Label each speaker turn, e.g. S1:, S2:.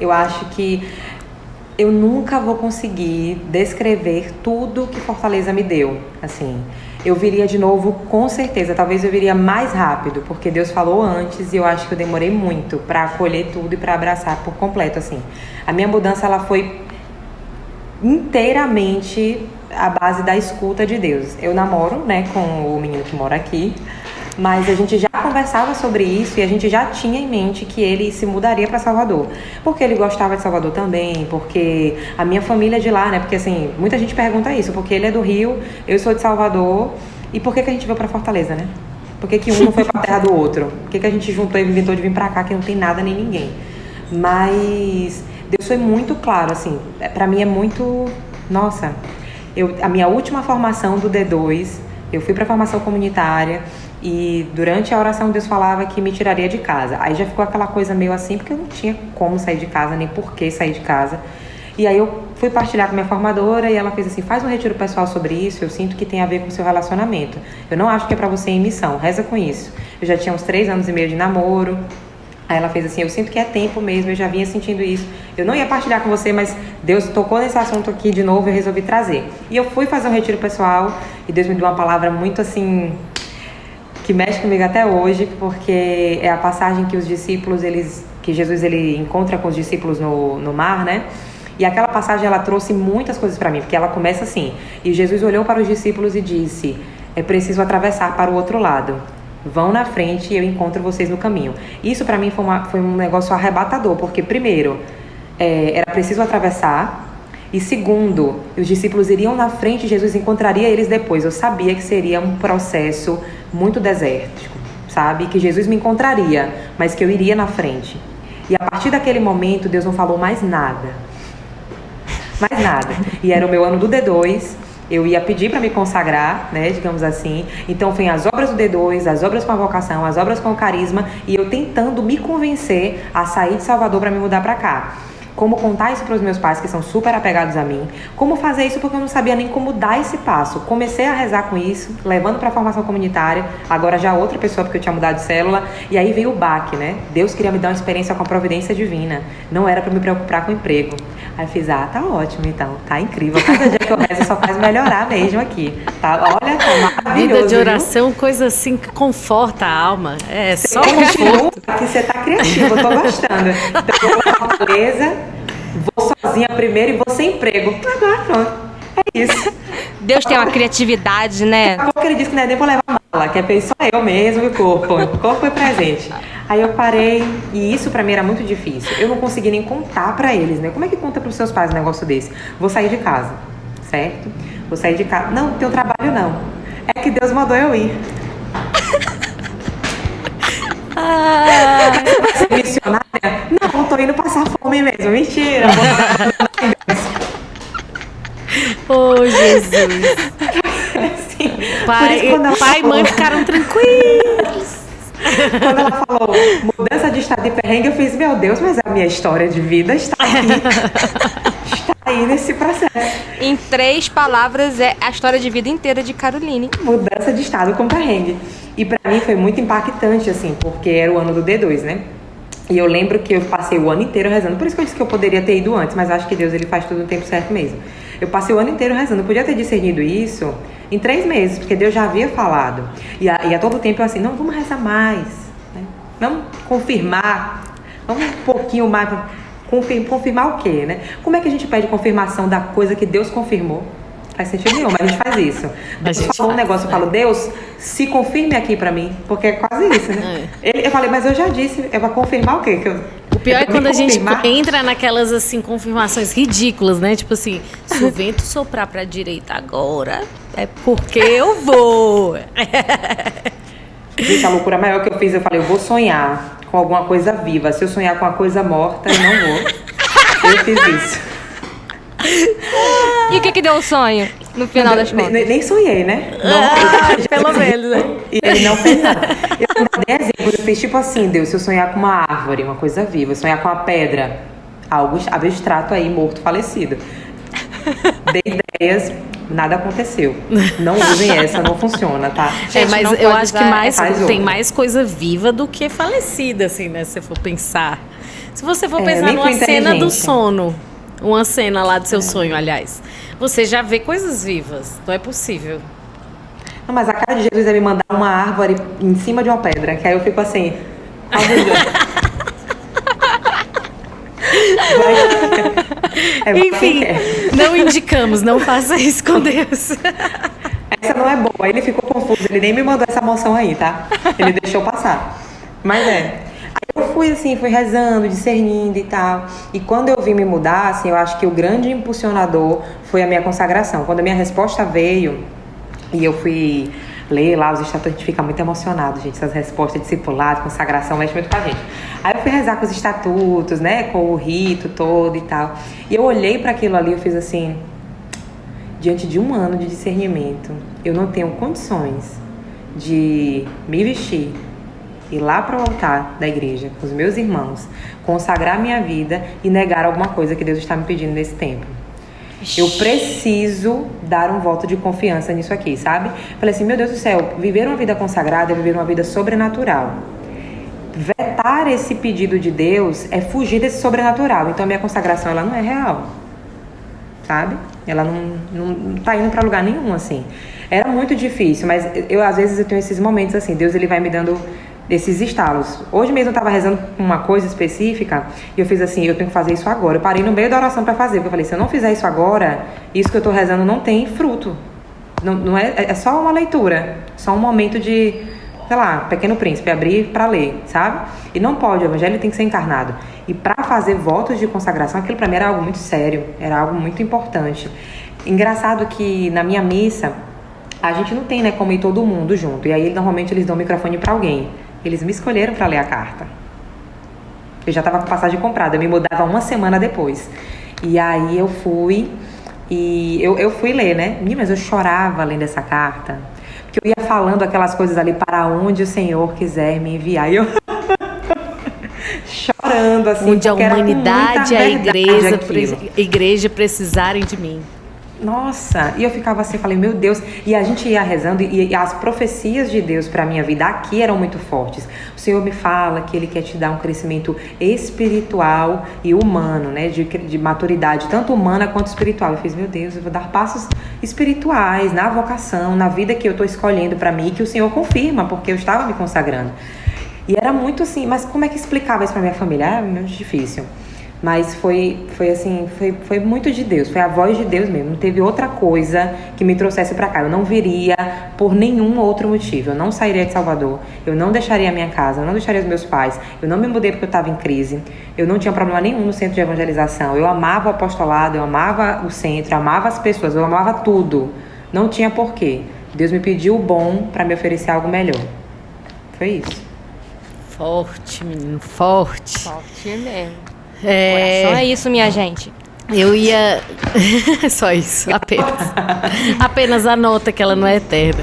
S1: Eu acho que eu nunca vou conseguir descrever tudo que Fortaleza me deu, assim. Eu viria de novo, com certeza. Talvez eu viria mais rápido, porque Deus falou antes e eu acho que eu demorei muito para acolher tudo e para abraçar por completo, assim. A minha mudança, ela foi inteiramente à base da escuta de Deus. Eu namoro, né, com o menino que mora aqui, mas a gente já conversava sobre isso e a gente já tinha em mente que ele se mudaria para Salvador, porque ele gostava de Salvador também, porque a minha família é de lá, né? Porque assim, muita gente pergunta isso, porque ele é do Rio, eu sou de Salvador, e por que a gente veio para Fortaleza, né? Por que um não foi para a terra do outro? Por que a gente juntou e inventou de vir para cá que não tem nada nem ninguém? Mas Deus foi muito claro, assim, para mim é muito, nossa, a minha última formação do D2, eu fui para a formação comunitária. E durante a oração Deus falava que me tiraria de casa. Aí já ficou aquela coisa meio assim, porque eu não tinha como sair de casa, nem por que sair de casa. E aí eu fui partilhar com minha formadora e ela fez assim, faz um retiro pessoal sobre isso, eu sinto que tem a ver com o seu relacionamento. Eu não acho que é pra você ir em missão, reza com isso. Eu já tinha uns 3 anos e meio de namoro. Aí ela fez assim, eu sinto que é tempo mesmo, eu já vinha sentindo isso. Eu não ia partilhar com você, mas Deus tocou nesse assunto aqui de novo e eu resolvi trazer. E eu fui fazer um retiro pessoal e Deus me deu uma palavra muito assim, que mexe comigo até hoje, porque é a passagem que os discípulos, que Jesus ele encontra com os discípulos no mar, né? E aquela passagem ela trouxe muitas coisas para mim, porque ela começa assim, e Jesus olhou para os discípulos e disse, é preciso atravessar para o outro lado. Vão na frente e eu encontro vocês no caminho. Isso para mim foi um negócio arrebatador, porque primeiro, era preciso atravessar, e segundo, os discípulos iriam na frente e Jesus encontraria eles depois. Eu sabia que seria um processo muito desértico, sabe? Que Jesus me encontraria, mas que eu iria na frente. E a partir daquele momento, Deus não falou mais nada. Mais nada. E era o meu ano do D2, eu ia pedir para me consagrar, né, digamos assim. Então, foi as obras do D2, as obras com a vocação, as obras com o carisma, e eu tentando me convencer a sair de Salvador para me mudar para cá. Como contar isso para os meus pais, que são super apegados a mim. Como fazer isso, porque eu não sabia nem como dar esse passo. Comecei a rezar com isso, levando para a formação comunitária. Agora já outra pessoa, porque eu tinha mudado de célula. E aí veio o baque, né? Deus queria me dar uma experiência com a providência divina. Não era para me preocupar com o emprego. Aí eu fiz, tá ótimo então. Tá incrível. Cada dia que eu rezo só faz melhorar mesmo aqui. Tá? Olha, tá maravilhoso.
S2: Vida de oração, viu? Coisa assim que conforta a alma. É
S1: você
S2: só conforto.
S1: Que você tá criativo, eu tô gostando. Então eu vou pra Fortaleza, vou sozinha primeiro e vou sem emprego. Agora pronto. É isso.
S3: Deus tem uma criatividade, né?
S1: Porque ele disse que não é nem pra levar mala, que é só eu mesmo e o corpo. O corpo foi presente. Aí eu parei, e isso pra mim era muito difícil. Eu não consegui nem contar pra eles, né? Como é que conta pros seus pais um negócio desse? Vou sair de casa, certo? Vou sair de casa. Não, teu trabalho não. É que Deus mandou eu ir. Vai ser missionária? Não, tô indo passar fome mesmo. Mentira.
S2: Oh, Jesus.
S1: Assim,
S2: Pai e mãe ficaram tranquilos.
S1: Quando ela falou mudança de estado de perrengue, eu fiz, meu Deus, mas a minha história de vida está aqui. Está aí nesse processo.
S3: Em 3 palavras, é a história de vida inteira de Caroline.
S1: Mudança de estado com perrengue. E pra mim foi muito impactante, assim, porque era o ano do D2, né? E eu lembro que eu passei o ano inteiro rezando. Por isso que eu disse que eu poderia ter ido antes, mas acho que Deus ele faz tudo no tempo certo mesmo. Eu passei o ano inteiro rezando. Eu podia ter discernido isso em 3 meses, porque Deus já havia falado. E a todo tempo eu assim, não, vamos rezar mais, né? Vamos confirmar, vamos um pouquinho mais. Confirmar o quê, né? Como é que a gente pede confirmação da coisa que Deus confirmou? Não faz sentido nenhum, mas a gente faz isso. Deus falou um negócio, eu falo, Deus, se confirme aqui pra mim, porque é quase isso, né? Eu falei, mas eu já disse, é pra confirmar o quê?
S2: O pior é quando a gente entra naquelas, assim, confirmações ridículas, né? Tipo assim, se o vento soprar pra direita agora, é porque eu vou.
S1: Gente, a loucura maior que eu fiz, eu falei, eu vou sonhar com alguma coisa viva. Se eu sonhar com uma coisa morta, eu não vou. Eu fiz isso.
S3: E o que deu o sonho, no final das contas?
S1: Nem sonhei, né?
S2: Pelo menos, né?
S1: E ele não fez nada. Eu não dei exemplo, eu fiz tipo assim, Deus, se eu sonhar com uma árvore, uma coisa viva, sonhar com uma pedra, algo abstrato aí, morto, falecido. Dei ideias, nada aconteceu. Não usem essa, não funciona, tá?
S2: Gente, mas eu acho que tem mais coisa viva do que falecida, assim, né? Se você for pensar. Se você for
S1: eu
S2: pensar
S1: nem fui
S2: numa cena do
S1: inteligente.
S2: sono, uma cena lá do seu sonho, aliás, você já vê coisas vivas. Não é possível.
S1: Não, mas a cara de Jesus é me mandar uma árvore em cima de uma pedra, que aí eu fico assim.
S2: Enfim, não indicamos, não faça isso com Deus.
S1: Essa não é boa. Ele ficou confuso, ele nem me mandou essa moção aí, tá? Ele deixou passar. Mas Aí eu fui assim, fui rezando, discernindo e tal. E quando eu vim me mudar, assim, eu acho que o grande impulsionador foi a minha consagração. Quando a minha resposta veio e eu fui ler lá os estatutos, a gente fica muito emocionado, gente. Essas respostas, discipulado, consagração, mexe muito com a gente. Aí eu fui rezar com os estatutos, né? Com o rito todo e tal. E eu olhei para aquilo ali, eu fiz assim... Diante de um ano de discernimento, eu não tenho condições de me vestir, ir lá para o altar da igreja com os meus irmãos, consagrar minha vida e negar alguma coisa que Deus está me pedindo nesse tempo. Eu preciso dar um voto de confiança nisso aqui, sabe? Falei assim, meu Deus do céu, viver uma vida consagrada é viver uma vida sobrenatural. Vetar esse pedido de Deus é fugir desse sobrenatural. Então a minha consagração, ela não é real, sabe? Ela não tá indo pra lugar nenhum, assim. Era muito difícil, mas às vezes eu tenho esses momentos assim, Deus ele vai me dando esses estalos. Hoje mesmo eu tava rezando uma coisa específica e eu fiz assim, eu tenho que fazer isso agora. Eu parei no meio da oração pra fazer, porque eu falei, se eu não fizer isso agora, isso que eu tô rezando não tem fruto. Não é só uma leitura, só um momento de, sei lá, Pequeno Príncipe, abrir pra ler, sabe? E não pode, o evangelho tem que ser encarnado. E pra fazer votos de consagração, aquilo pra mim era algo muito sério, era algo muito importante. Engraçado que na minha missa, a gente não tem, né, como ir todo mundo junto. E aí, normalmente, eles dão o microfone pra alguém. Eles me escolheram pra ler a carta. Eu já tava com passagem comprada, eu me mudava uma semana depois. E aí eu fui, e eu fui ler, né? Mas eu chorava lendo essa carta. Porque eu ia falando aquelas coisas ali, para onde o Senhor quiser me enviar. E eu... chorando, assim,
S2: onde a humanidade e a igreja precisarem de mim.
S1: Nossa, e eu ficava assim, falei, meu Deus, e a gente ia rezando e as profecias de Deus para minha vida aqui eram muito fortes. O Senhor me fala que Ele quer te dar um crescimento espiritual e humano, né, de maturidade, tanto humana quanto espiritual. Eu fiz, meu Deus, eu vou dar passos espirituais na vocação, na vida que eu estou escolhendo para mim, que o Senhor confirma, porque eu estava me consagrando. E era muito assim, mas como é que explicava isso para minha família? É muito difícil. Mas foi assim, foi muito de Deus, foi a voz de Deus mesmo. Não teve outra coisa que me trouxesse pra cá. Eu não viria por nenhum outro motivo. Eu não sairia de Salvador, eu não deixaria a minha casa, eu não deixaria os meus pais. Eu não me mudei porque eu estava em crise. Eu não tinha problema nenhum no centro de evangelização. Eu amava o apostolado, eu amava o centro, eu amava as pessoas, eu amava tudo. Não tinha porquê. Deus me pediu o bom pra me oferecer algo melhor. Foi isso.
S2: Forte, menino, forte.
S3: Forte mesmo. Coração é isso, minha gente.
S2: Eu ia... Só isso, apenas. Apenas a nota que ela não é eterna.